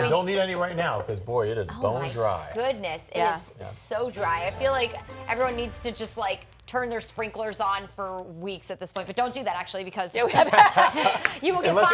And don't need any right now because, boy, it is bone dry. Goodness, it is so dry. I feel like everyone needs to just turn their sprinklers on for weeks at this point, but don't do that actually because you will get fined. You get 1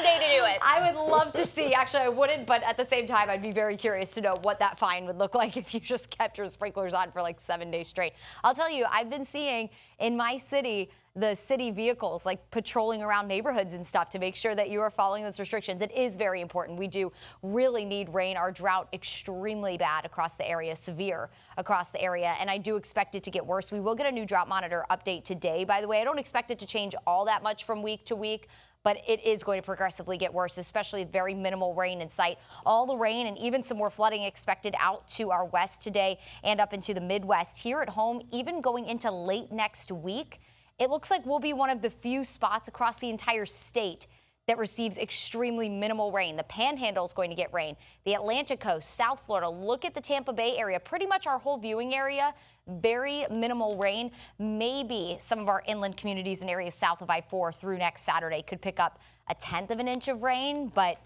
day to do it. I would love to see. Actually, I wouldn't, but at the same time, I'd be very curious to know what that fine would look like if you just kept your sprinklers on for 7 days straight. I'll tell you, I've been seeing in my city the city vehicles patrolling around neighborhoods and stuff to make sure that you are following those restrictions. It is very important. We do really need rain. Our drought extremely bad across the area, severe across the area, and I do expect it to get worse. We will get a new drought monitor update today, by the way. I don't expect it to change all that much from week to week, but it is going to progressively get worse, especially very minimal rain in sight. All the rain and even some more flooding expected out to our west today and up into the Midwest. Here at home, even going into late next week, it looks like we'll be one of the few spots across the entire state that receives extremely minimal rain. The Panhandle is going to get rain. The Atlantic Coast, South Florida, look at the Tampa Bay area, pretty much our whole viewing area, very minimal rain. Maybe some of our inland communities and areas south of I-4 through next Saturday could pick up 1/10 of an inch of rain, but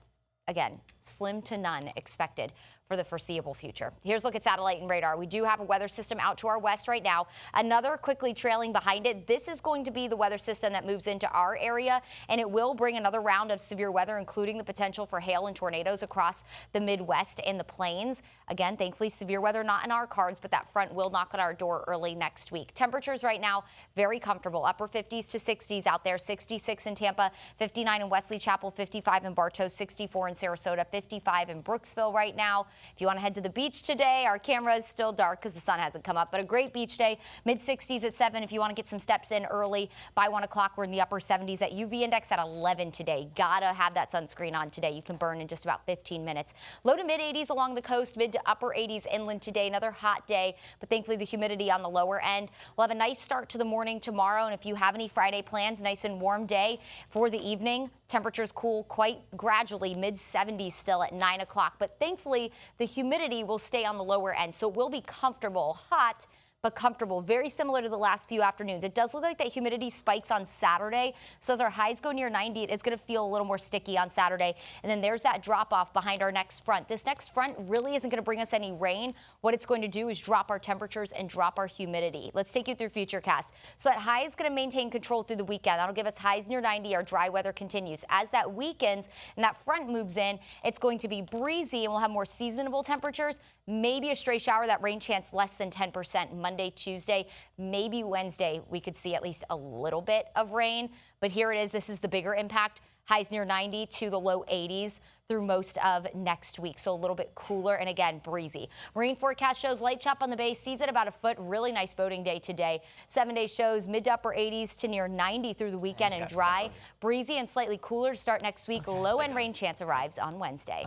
again, slim to none expected for the foreseeable future. Here's a look at satellite and radar. We do have a weather system out to our west right now. Another quickly trailing behind it. This is going to be the weather system that moves into our area, and it will bring another round of severe weather, including the potential for hail and tornadoes across the Midwest and the plains. Again, thankfully, severe weather not in our cards, but that front will knock on our door early next week. Temperatures right now, very comfortable. Upper 50s to 60s out there. 66 in Tampa, 59 in Wesley Chapel, 55 in Bartow, 64 in Sarasota, 55 in Brooksville right now. If you want to head to the beach today, our camera is still dark because the sun hasn't come up, but a great beach day. Mid-60s at 7 if you want to get some steps in early. By 1 o'clock, we're in the upper 70s. At UV index at 11 today. Gotta have that sunscreen on today. You can burn in just about 15 minutes. Low to mid-80s along the coast, mid to upper 80s inland today. Another hot day, but thankfully the humidity on the lower end. We'll have a nice start to the morning tomorrow, and if you have any Friday plans, nice and warm day for the evening. Temperatures cool quite gradually, mid-70s still at 9 o'clock, but thankfully the humidity will stay on the lower end, so it will be comfortable, hot, but comfortable, very similar to the last few afternoons. It does look like that humidity spikes on Saturday, so as our highs go near 90, it's going to feel a little more sticky on Saturday, and then there's that drop off behind our next front. This next front really isn't going to bring us any rain. What it's going to do is drop our temperatures and drop our humidity. Let's take you through Futurecast. So that high is going to maintain control through the weekend. That'll give us highs near 90. Our dry weather continues. As that weekends and that front moves in, it's going to be breezy and we'll have more seasonable temperatures. Maybe a stray shower, that rain chance less than 10%. Monday, Tuesday, maybe Wednesday, we could see at least a little bit of rain. But here it is. This is the bigger impact. Highs near 90 to the low 80s through most of next week. So a little bit cooler and again, breezy. Marine forecast shows light chop on the bay, seas at about a foot. Really nice boating day today. 7-day shows mid to upper 80s to near 90 through the weekend and dry. Breezy and slightly cooler to start next week. Low end rain chance arrives on Wednesday.